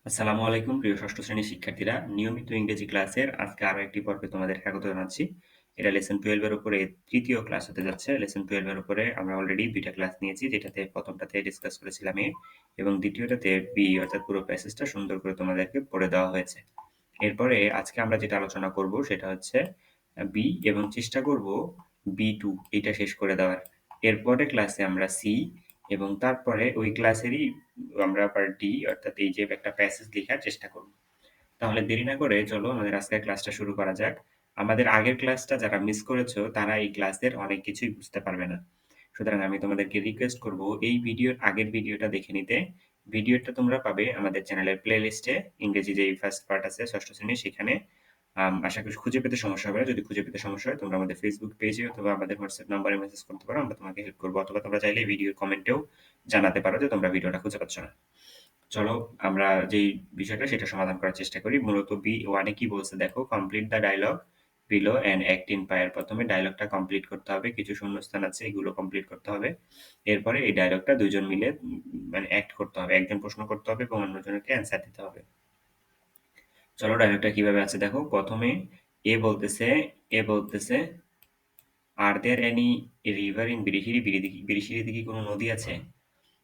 আসসালামু আলাইকুম প্রিয় ষষ্ঠ শ্রেণীর শিক্ষার্থীরা। নিয়মিত ইংরেজি ক্লাসের আজকে আরো একটি পর্বে তোমাদের স্বাগত জানাচ্ছি। এটা লেসন 12 এর উপরে ৩য় ক্লাস হতে যাচ্ছে। লেসন 12 এর উপরে আমরা অলরেডি ২ টা ক্লাস নিয়েছি, যেটাতে ১ম টাতে ডিসকাস করেছিলাম A এবং ২য় টাতে B, অর্থাৎ পুরো প্যাসেজটা সুন্দর করে তোমাদেরকে পড়ে দেওয়া হয়েছে। এরপরে আজকে আমরা যেটা আলোচনা করব সেটা হচ্ছে B এবং চেষ্টা করব B2 এইটা শেষ করে দেওয়ার। এরপরের ক্লাসে আমরা C এবং তারপরে ওই ক্লাসেরই আমরা পার্ট D, অর্থাৎ এই যে একটা প্যাসেজ লেখার চেষ্টা করব। তাহলে দেরি না করে চলো আমাদের আজকের ক্লাসটা শুরু করা যাক। আমাদের আগের ক্লাসটা যারা মিস করেছো তারা এই ক্লাসের অনেক কিছুই বুঝতে পারবে না। সুতরাং আমি তোমাদেরকে রিকোয়েস্ট করব এই ভিডিওর আগের ভিডিওটা দেখে নিতে। ভিডিওটা তোমরা পাবে আমাদের চ্যানেলের প্লেলিস্টে। ইংরেজি যেই ফার্স্ট পার্ট আছে ষষ্ঠ শ্রেণীর, সেখানে আশা করি খুঁজে পেতে সমস্যা হবে না। যদি খুঁজে পেতে সমস্যা হয় তোমরা আমাদের ফেসবুক পেজে অথবা আমাদের হোয়াটসঅ্যাপ নাম্বারে মেসেজ করতে পারো, আমরা তোমাকে হেল্প করবো। অথবা তোমরা চাইলে ভিডিওর কমেন্টেও জানাতে পারো যে তোমরা ভিডিওটা খুঁজে পাচ্ছ না। চলো আমরা যেই বিষয়টা সেটা সমাধান করার চেষ্টা করি। মূলত B1 এ কি বলছে দেখো, complete the dialogue below and act in pair. প্রথমে ডায়ালগটা কমপ্লিট করতে হবে, কিছু শূন্যস্থান আছে এগুলো কমপ্লিট করতে হবে। এরপরে এই ডায়ালগটা দুইজন মিলে মানে অ্যাক্ট করতে হবে, একজন প্রশ্ন করতে হবে এবং অন্যজনকে অ্যান্সার দিতে হবে। চলো ডায়ালগটা কিভাবে আছে দেখো। প্রথমে এ বলতেছে are there any river in Birishiri? বিরিশিরিতে কি কোনো নদী আছে?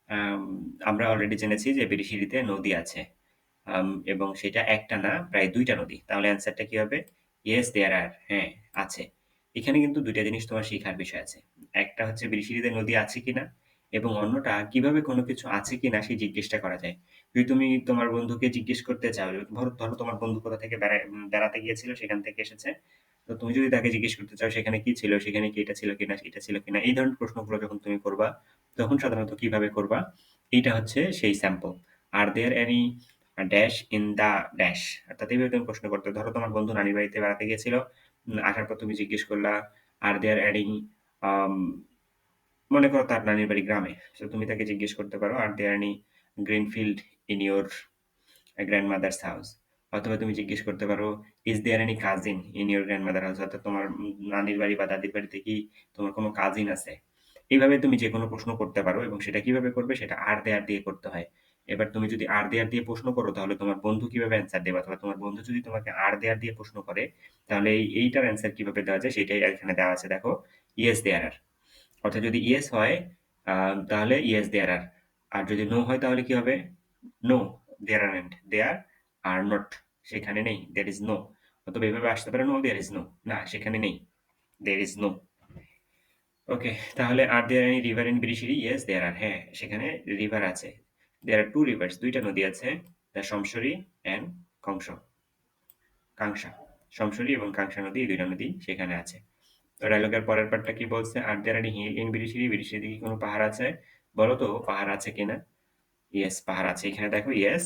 আম আমরা অলরেডি জেনেছি যে বিরিশিরিতে নদী আছে। এবং সেটা একটা না, প্রায় ২ টা নদী। তাহলে অ্যান্সারটা কি হবে? Yes there are. হ্যাঁ, আছে। এখানে কিন্তু ২ টা জিনিস তোমার শিখার বিষয় আছে। একটা হচ্ছে বিরিশিরিতে নদী আছে কিনা এবং অন্যটা কিভাবে কোনো কিছু আছে কিনা সেই জিজ্ঞেসটা করা যায়। যদি তুমি তোমার বন্ধুকে জিজ্ঞেস করতে চাও, ধরো তোমার বন্ধু কোথা থেকে বেড়াতে গিয়েছিল, সেখান থেকে এসেছে। তো তুমি যদি তাকে জিজ্ঞেস করতে চাও সেখানে কি ছিল, সেখানে কি এটা ছিল কিনা, এটা ছিল কিনা, এই ধরনের প্রশ্নগুলো যখন তুমি করবা, তখন সাধারণত কিভাবে করবা? এইটা হচ্ছে সেই স্যাম্পল। আর there any dash in the dash, অর্থাৎ এইভাবে তুমি প্রশ্ন করতে। ধরো তোমার বন্ধু নানির বাড়িতে বেড়াতে গিয়েছিল, আসার পর তুমি জিজ্ঞেস করলা আর দেয়ার এনি, মনে করো তার নানির বাড়ি গ্রামে। তো তুমি তাকে জিজ্ঞেস করতে পারো are there any green field in your grandmother's house. অথবা তুমি জিজ্ঞেস করতে পারো is there any cousin in your grandmother house, অর্থাৎ তোমার নানির বাড়ি বা দাদির বাড়িতে কি তোমার কোনো কাজিন আছে? এইভাবে তুমি যেকোনো প্রশ্ন করতে পারো এবং সেটা কিভাবে করবে সেটা আর দেয়ার দিয়ে করতে হয়। এবার তুমি যদি আর দেয়ার দিয়ে প্রশ্ন করো তাহলে তোমার বন্ধু কিভাবে অ্যান্সার দেবে? অথবা তোমার বন্ধু যদি তোমাকে আর দেয়ার দিয়ে প্রশ্ন করে তাহলে এইটার অ্যান্সার কিভাবে দেওয়া যায় সেটাই এখানে দেওয়া আছে দেখো, ইয়েস দেয়ার আর। অর্থাৎ যদি ইয়েস হয় তাহলে ইয়েস দেয়ার আর। আর যদি নো হয় তাহলে কি হবে? No there aren't, there are not, সেখানে নেই, দেয়ার ইজ নো। অথবা এভাবে আসতে পারে নো দেয়ার ইজ নো, না সেখানে নেই, দেয়ার ইজ নো। ওকে, তাহলে are there any river in Birishiri? Yes there are. হ্যাঁ, সেখানে রিভার আছে। দেয়ার আর টু রিভার্স, ২ টা নদী আছে। The Shomshori and Kangsha, Kangsha. শমশরি এবং কাংসা নদী, এই ২ টা নদী সেখানে আছে। তো ডায়লগের পরের পার্টটা কি বলছে? Are there any hill in Birishiri? বিরিশিরিতে কি কোনো পাহাড় আছে? বলো তো পাহাড় আছে কিনা? ইয়েস, পাহাড় আছে। এখানে দেখো ইয়েস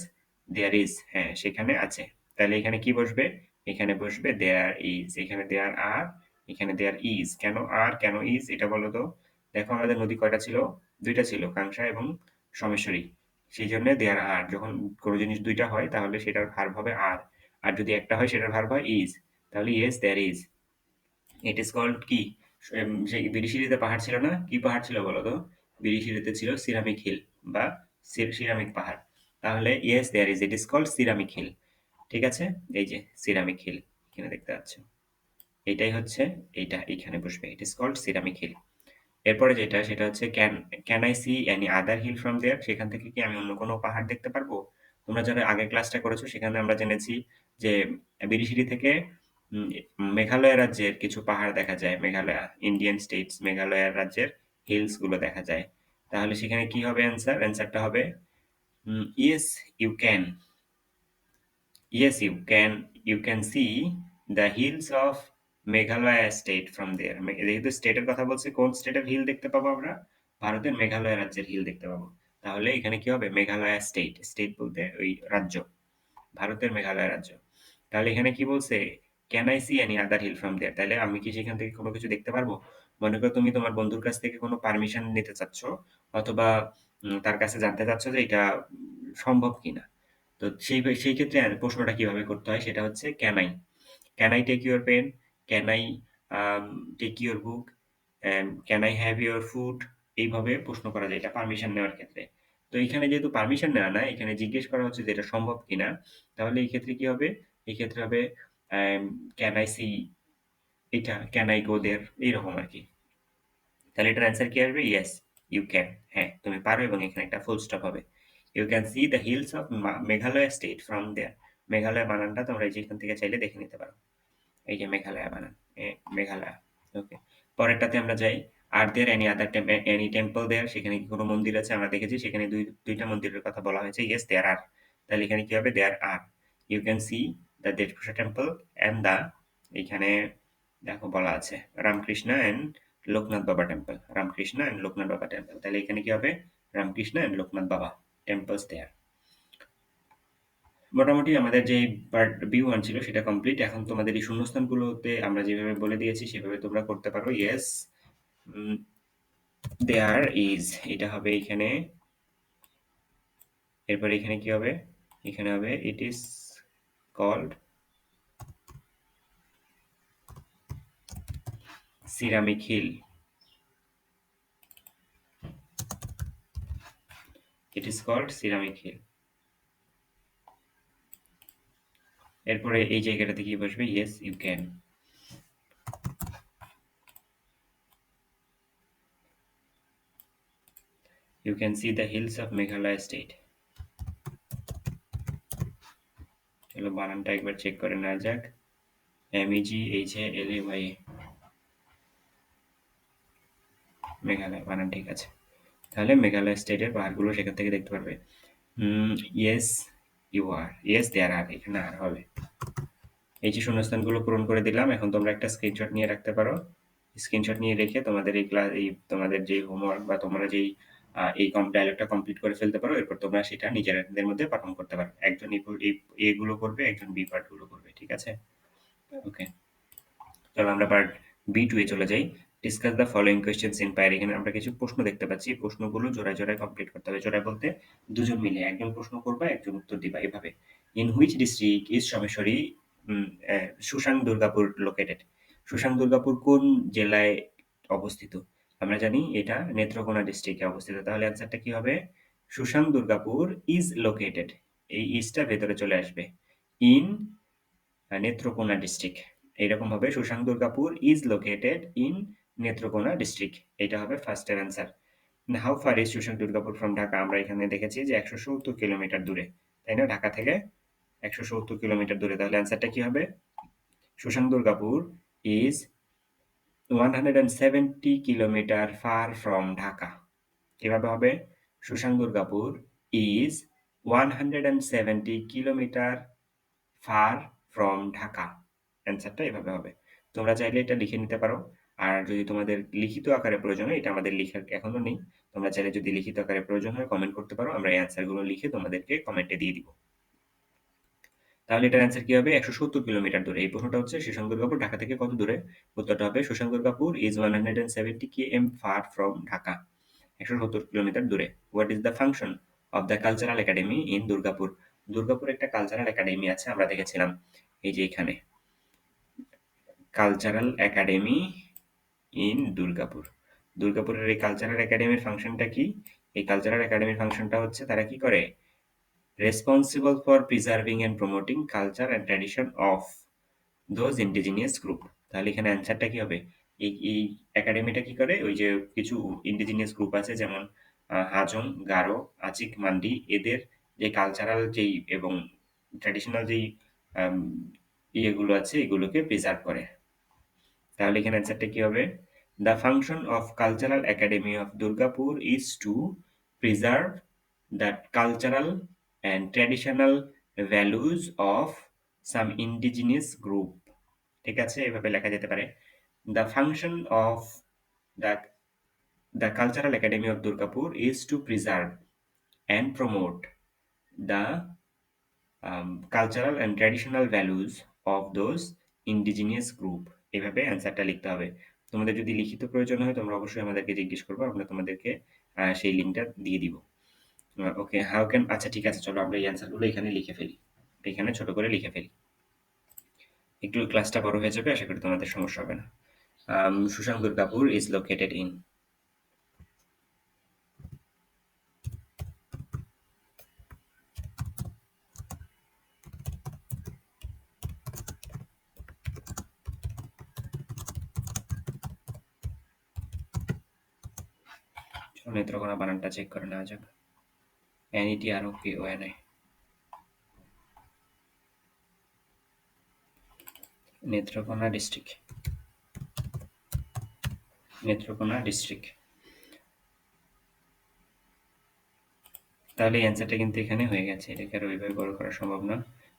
দেয়ার ইজ, হ্যাঁ সেখানে আছে। তাহলে এখানে কি বসবে? এখানে বসবে দেয়ার ইজ। এখানে দেয়ার আর, এখানে দেয়ার ইজ। কেন আর কেন ইজ এটা বলো তো? দেখো আমাদের নদী কয়টা ছিল? ২ টা ছিল, কাংসা এবং সোমেশ্বরী। সেই জন্য দেয়ার আর। যখন কোনো জিনিস ২ টা হয় তাহলে সেটার ভার্ব হবে আর। আর যদি একটা হয় সেটার ভার্ব হয় ইজ। তাহলে yes there is. It is called কি? সেই বিরিশিরিতে পাহাড় ছিল না? কি পাহাড় ছিল বলো তো? বিরিশিরিতে ছিল সিরামিক হিল বা সিরামিক পাহাড়। তাহলে yes there is, it is called ceramic hill. ঠিক আছে? এই যে সিরামিক হিল এখানে দেখতে পাচ্ছ। এইটাই হচ্ছে, এইটা এইখানে বসবে। It is called ceramic hill. এরপরে যেটা সেটা হচ্ছে can I see any other hill from there? সেখান থেকে কি আমি অন্য কোনো পাহাড় দেখতে পারবো? তোমরা যারা আগের ক্লাসটা করেছো সেখানে আমরা জেনেছি যে বিরিশিরি থেকে উম, মেঘালয় রাজ্যের কিছু পাহাড় দেখা যায়। মেঘালয় ইন্ডিয়ান স্টেটস, মেঘালয় রাজ্যের হিলস গুলো দেখা যায়। তাহলে সেখানে কি হবে অ্যান্সার? অ্যান্সারটা হবে yes you can. Yes, you can see the hills of Meghalaya state from there. যেহেতু স্টেটের কথা বলছে, কোন স্টেটের হিল দেখতে পাবো আমরা? ভারতের মেঘালয় রাজ্যের হিল দেখতে পাবো। তাহলে এখানে কি হবে? মেঘালয়া স্টেট, স্টেট বলতে ওই রাজ্য, ভারতের মেঘালয় রাজ্য। তাহলে এখানে কি বলছে? Can I see any other hill from there? তাহলে আমি কি সেখান থেকে কোনো কিছু দেখতে পারবো? মনে করো তুমি তোমার বন্ধুর কাছ থেকে কোনো পারমিশন নিতে চাচ্ছ, অথবা তার কাছে জানতে চাচ্ছ যে এটা সম্ভব কিনা। তো সেই ক্ষেত্রে প্রশ্নটা কিভাবে করতে হয় সেটা হচ্ছে can I, can I take your pen, can I take your book, can I have your food? এইভাবে প্রশ্ন করা যায় এটা পারমিশন নেওয়ার ক্ষেত্রে। তো এখানে যেহেতু পারমিশন নেওয়া না, এখানে জিজ্ঞেস করা হচ্ছে যে এটা সম্ভব কিনা। তাহলে এই ক্ষেত্রে কি হবে? এই ক্ষেত্রে হবে অ্যাম ক্যান আই সি এটা, ক্যান আই গো দেয়ার এইরকম আরকি। তাহলে এটার অ্যান্সার কি আসবে? Yes, you can. হ্যাঁ, তুমি পারো এবং এখানে একটা ফুল স্টপ হবে। You can see the hills of Meghalaya state from there. Meghalaya বানানটা তোমরা এই যে এখান থেকে চাইলে দেখে নিতে পারো। এই যে মেঘালয়া বানান, মেঘালয়া। ওকে। পরেরটাতে আমরা যাই। Are there any other any temple there? সেখানে কি কোনো মন্দির আছে? আমরা দেখেছি সেখানে ২ টা মন্দিরের কথা বলা হয়েছে। Yes, there are. তাহলে এখানে কি হবে? There are. You can see the Debprosad temple and the এইখানে দেখো বলা আছে রামকৃষ্ণ অ্যান্ড লোকনাথ বাবা টেম্পল। রামকৃষ্ণ অ্যান্ড লোকনাথ বাবা টেম্পল। তাহলে এখানে কি হবে? রামকৃষ্ণ অ্যান্ড লোকনাথ বাবা টেম্পলস দেয়ার। মোটামুটি আমাদের যে পার্ট B1 ছিল সেটা কমপ্লিট। এখন তোমাদের এই শূন্যস্থানগুলোতে আমরা যেভাবে বলে দিয়েছি সেভাবে তোমরা করতে পারো। ইয়েস, উম দেয়ার ইজ এটা হবে এইখানে। এরপর এখানে কি হবে? এখানে হবে it is called ceramic hill. It is called ceramic hill. এরপরে এই জায়গাটাতে কি বসবে? Yes, you can. You can see the hills of Meghalaya state. চলো বানানটা একবার চেক করে নেওয়া যাক। MEGHALAY, মেঘালয় বানান ঠিক আছে। তাহলে মেঘালয় স্টেটের পাহাড়গুলো সেখান থেকে দেখতে পারবে। Yes, you are. Yes, there are. এখানে আর হবে। এই যে শূন্যস্থানগুলো পূরণ করে দিলাম। এখন তোমরা একটা স্ক্রিনশট নিয়ে রাখতে পারো। স্ক্রিনশট নিয়ে রেখে তোমাদের এই তোমাদের যে হোমওয়ার্ক বা তোমরা যেই এই ডায়ালগটা কমপ্লিট করে ফেলতে পারো। এরপর তোমরা সেটা নিজেদের মধ্যে পাঠন করতে পারো। একজন এ গুলো করবে, একজন বি পার্ট গুলো করবে। ঠিক আছে? ওকে। চলো আমরা পার্ট B2 এ চলে যাই। Discuss the following questions in pair. এখানে আমরা কিছু প্রশ্ন দেখতে পাচ্ছি। প্রশ্নগুলো জোড়ায়, জোড়ায় কমপ্লিট করতে হবে। জোড়ায় বলতে দুজন মিলে একজন প্রশ্ন করবা, একজন উত্তর দিবা এভাবে। In which district is Someshwari Susang Durgapur located? Susang Durgapur কোন জেলায় অবস্থিত? আমরা জানি এটা নেত্রকোনা ডিস্ট্রিক্টে অবস্থিত। তাহলে অ্যান্সারটা কি হবে? Susang Durgapur is located. এই ইজটা ভেতরে চলে আসবে। In Netrokona district. এইরকম হবে Susang Durgapur is located in Netrokona district. এটা হবে ফার্স্ট এর answer. How far is Susang Durgapur from Dhaka? আমরা এখানে দেখেছি যে ১৭০ কিলোমিটার দূরে। তাই না? ঢাকা থেকে ১৭০ কিলোমিটার দূরে। তাহলে অ্যান্সারটা কি হবে? Susang Durgapur is 170 kilometre far from Dhaka. কিভাবে হবে? Susang Durgapur is 170 kilometre far from Dhaka. অ্যান্সারটা এভাবে হবে। তোমরা চাইলে এটা লিখে নিতে পারো। আর যদি তোমাদের লিখিত আকারে প্রয়োজন হয়, এটা আমাদের লিখার এখনো নেই। তোমরা চাইলে যদি লিখিত আকারে প্রয়োজন হয় কমেন্ট করতে পারো। আমরা এই অ্যান্সার গুলো লিখে তোমাদেরকে কমেন্টে দিয়ে দিব। তাহলে এটার অ্যান্সার কি হবে? ১৭০ কিলোমিটার দূরে। এই প্রশ্নটা হচ্ছে সুশাং দুর্গাপুর ঢাকা থেকে কত দূরে? উত্তরটা হবে Susang Durgapur is 170 km far from Dhaka. ১৭০ kilometre দূরে। What is the function of the cultural academy in Durgapur? Durgapur একটা কালচারাল একাডেমি আছে, আমরা দেখেছিলাম। এই যে এখানে কালচারাল একাডেমি ইন দুর্গাপুর। দুর্গাপুরের এই কালচারাল একাডেমির ফাংশনটা কি? এই কালচারাল একাডেমির ফাংশনটা হচ্ছে তারা কি করে? Responsible for preserving and promoting culture and tradition of those indigenous group. তাহলে এখানে অ্যান্সারটা কি হবে? এই একাডেমিটা কি করে? ওই যে কিছু ইন্ডিজিনিয়াস গ্রুপ আছে যেমন হাজং, গারো, আচিক, মান্ডি এদের যে কালচারাল যেই এবং ট্র্যাডিশনাল যেই আম ইয়েগুলো আছে এগুলোকে প্রিজার্ভ করে। তাহলে এখানে অ্যান্সারটা কি হবে? The function of cultural academy of Durgapur is two preserve the cultural and traditional values of some indigenous group. ঠিক আছে? এভাবে লেখা যেতে পারে। The function of the the cultural academy of Durgapur is two preserve and promote the cultural and traditional values of those indigenous group. এভাবে অ্যান্সারটা লিখতে হবে। তোমাদের যদি লিখিত প্রয়োজন হয় তোমরা অবশ্যই আমাদেরকে জিজ্ঞেস করবে। আমরা তোমাদেরকে সেই লিঙ্কটা দিয়ে দিব। ওকে, হাউ ক্যান আচ্ছা ঠিক আছে, চলো আমরা এই অ্যান্সারগুলো এখানে লিখে ফেলি। এখানে ছোট করে লিখে ফেলি। একটু ক্লাসটা বড় হয়ে যাবে, আশা করি তোমাদের সমস্যা হবে না। Susang Durgapur is located in Netrokona বানানটা চেক করে নেওয়া যাক। NETROKONA, Netrokona district, Netrokona district. তাহলে এই অ্যান্সারটা কিন্তু এখানে হয়ে গেছে, এটাকে আর ওইভাবে বড় করা সম্ভব না।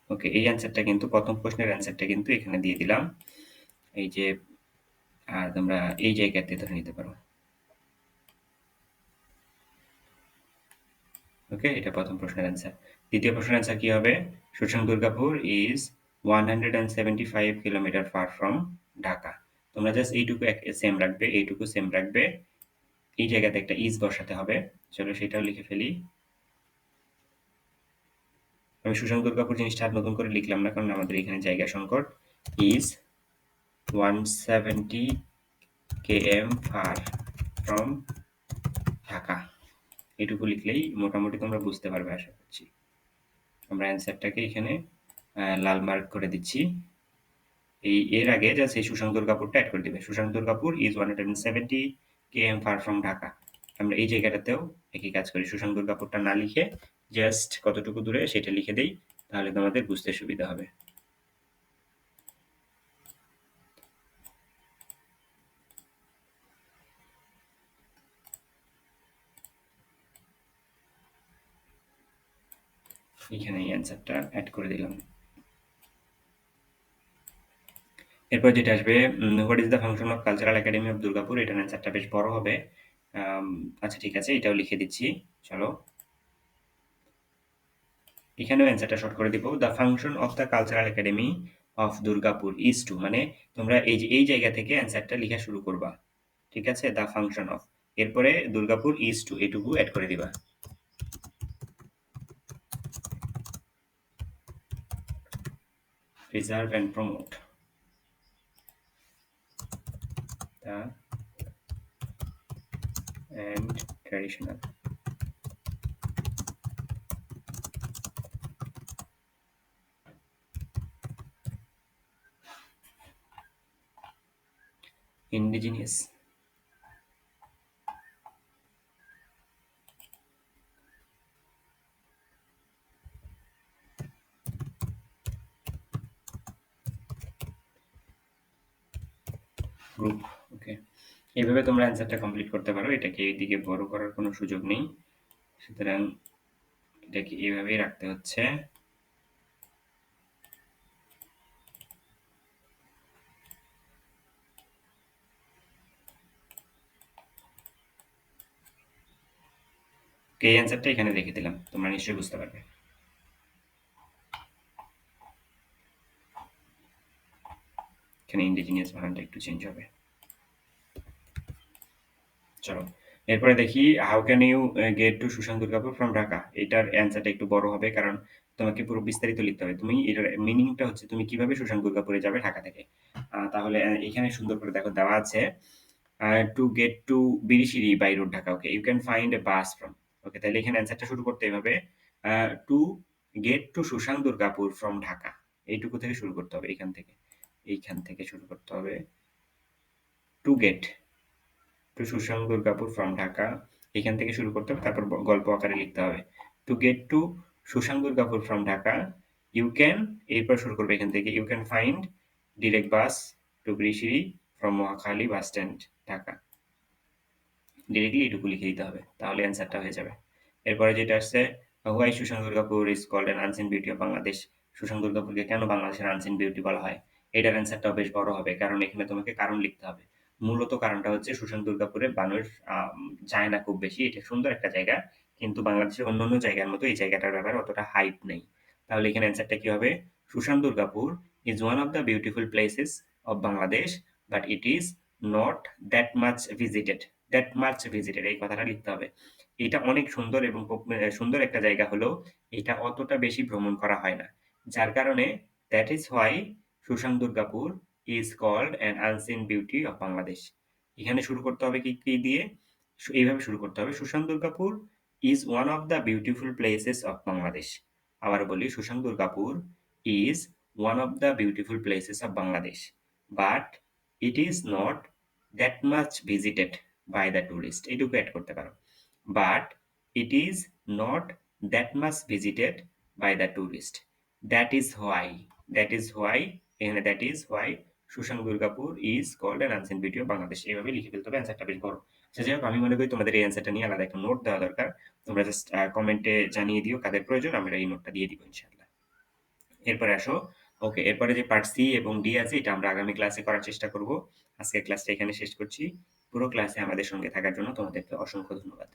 ওকে, এই অ্যান্সারটা কিন্তু প্রথম প্রশ্নের অ্যান্সারটা কিন্তু এখানে দিয়ে দিলাম। এই যে তোমরা এই জায়গাতে ধরে নিতে পারো। ওকে, এটা প্রথম প্রশ্নের অ্যান্সার। দ্বিতীয় প্রশ্নের অ্যান্সার কি হবে? Sushanta Durgapur is 175 kilometre far from Dhaka. তোমরা জাস্ট এইটুকু সেম রাখবে, এইটুকু সেম রাখবে। এই জায়গাতে একটা ইজ বসাতে হবে। চলো সেটাও লিখে ফেলি। আমি সুশান্ত দুর্গাপুর জিনিসটা আর নতুন করে লিখলাম না, কারণ আমাদের এখানে জায়গা সংকট। Is 170 km far from Dhaka. এটুকু লিখলেই মোটামুটি তোমরা বুঝতে পারবে আশা করছি। আমরা অ্যান্সারটাকে এখানে লাল মার্ক করে দিচ্ছি। এর আগে জাস্ট এই সুশান্ত দুর্গাপুরটা অ্যাড করে দিবে। Sushanta Durgapur is 170 km far from Dhaka. আমরা এই জায়গাটাতেও একই কাজ করি, সুশান্ত দুর্গাপুরটা না লিখে জাস্ট কতটুকু দূরে সেটা লিখে দেই, তাহলে তোমাদের বুঝতে সুবিধা হবে। এখানে এই অ্যান্সারটা অ্যাড করে দিলাম। এরপর যেটা আসবে, what is the function of cultural academy of Durgapur. এটার অ্যান্সারটা বেশ বড় হবে। আচ্ছা ঠিক আছে, এটাও লিখে দিচ্ছি। চলো এখানেও অ্যান্সারটা শর্ট করে দিব। The function of the cultural academy of Durgapur is to, মানে তোমরা এই জায়গা থেকে অ্যান্সারটা লেখা শুরু করবা। ঠিক আছে, দ্য ফাংশন অফ, এরপরে দুর্গাপুর ইজ টু এটুকু অ্যাড করে দিবা। Preserve and promote the and traditional indigenous group. Okay, এইভাবে তোমরা অ্যান্সারটা কমপ্লিট করতে পারো। এটাকে এইদিকে বড় করার কোনো সুযোগ নেই, সুতরাং এটাকে এইভাবেই রাখতে হচ্ছে। এই অ্যান্সারটা এখানে রেখে দিলাম, তোমরা নিশ্চয়ই বুঝতে পারবে। এখানে ইন্ডিজিনিয়াস বানানটা একটু চেঞ্জ হবে। চলো এরপরে দেখি, how can you get to Sushanta Durgapur from Dhaka. এটার অ্যান্সারটা একটু বড় হবে, কারণ তোমাকে পুরো বিস্তারিত লিখতে হবে। তুমি এটার মিনিংটা হচ্ছে তুমি কিভাবে সুশান্ত দুর্গাপুরে যাবে ঢাকা থেকে। তাহলে এখানে সুন্দর করে দেখো দেওয়া আছে, to get to Birishiri by road Dhaka. Okay, you can find a bus from. Okay, তাহলে এখানে অ্যান্সারটা শুরু করতে এভাবে, to get to Sushanta Durgapur from Dhaka. এইটুকু থেকে শুরু করতে হবে, এইখান থেকে শুরু করতে হবে। To get to Sushanta Durgapur from Dhaka, এখান থেকে শুরু করতে হবে, তারপর গল্প আকারে লিখতে হবে। To get to Sushanta Durgapur from Dhaka, you can, এরপর শুরু করবে এখান থেকে, you can find direct bus to Birishiri from Mohakhali bus stand Dhaka. Directly এটুকু লিখে দিতে হবে, তাহলে অ্যান্সারটা হয়ে যাবে। এরপরে যেটা আসছে, why Sushanta Durgapur is called an unseen beauty of Bangladesh. Sushanta দুর্গাপুরকে কেন বাংলাদেশের আনসিন বিউটি বলা হয়? এটার অ্যান্সারটাও বেশ বড় হবে, কারণ এখানে তোমাকে কারণ লিখতে হবে। মূলত কারণটা হচ্ছে সুশান্ত দুর্গাপুরে মানুষ যায় না খুব বেশি। এটা সুন্দর একটা জায়গা, কিন্তু বাংলাদেশের অন্যান্য জায়গার মতো এই জায়গাটার ব্যাপারে অতটা হাইপ নেই। তাহলে এখানে অ্যান্সারটা কি হবে? Sushanta Durgapur is one of the beautiful places of Bangladesh, but it is not that much visited. That much visited এই কথাটা লিখতে হবে। এটা অনেক সুন্দর এবং সুন্দর একটা জায়গা হলেও এটা অতটা বেশি ভ্রমণ করা হয় না। যার কারণে that is why Sushanta Durgapur is called an unseen beauty of Bangladesh. এখানে শুরু করতে হবে কি দিয়ে? এইভাবে শুরু করতে হবে, Sushanta Durgapur is one of the beautiful places of Bangladesh. আবার বলি, Sushanta Durgapur is one of the beautiful places of Bangladesh, but it is not that much visited. By the tourist এইটুকু এড করতে পারো। But it is not that much visited by the tourist. That is why, that is why, এখানে that is why Sushanta Durgapur is called an unseen beauty of Bangladesh. এইভাবে লিখে ফেলতে হবে, অ্যান্সারটা বের করো। আচ্ছা যাই হোক, আমি মনে করি তোমাদের এই অ্যান্সারটা নিয়ে আলাদা একটা নোট দেওয়া দরকার। তোমরা জাস্ট কমেন্টে জানিয়ে দিও কাদের প্রয়োজন, আমরা এই নোটটা দিয়ে দিব ইনশাআল্লাহ। এরপরে আসো, ওকে, এরপরে যে পার্ট সি এবং ডি আছে এটা আমরা আগামী ক্লাসে করার চেষ্টা করব। আজকের ক্লাসটা এখানে শেষ করছি। পুরো ক্লাসে আমাদের সঙ্গে থাকার জন্য তোমাদেরকে অসংখ্য ধন্যবাদ।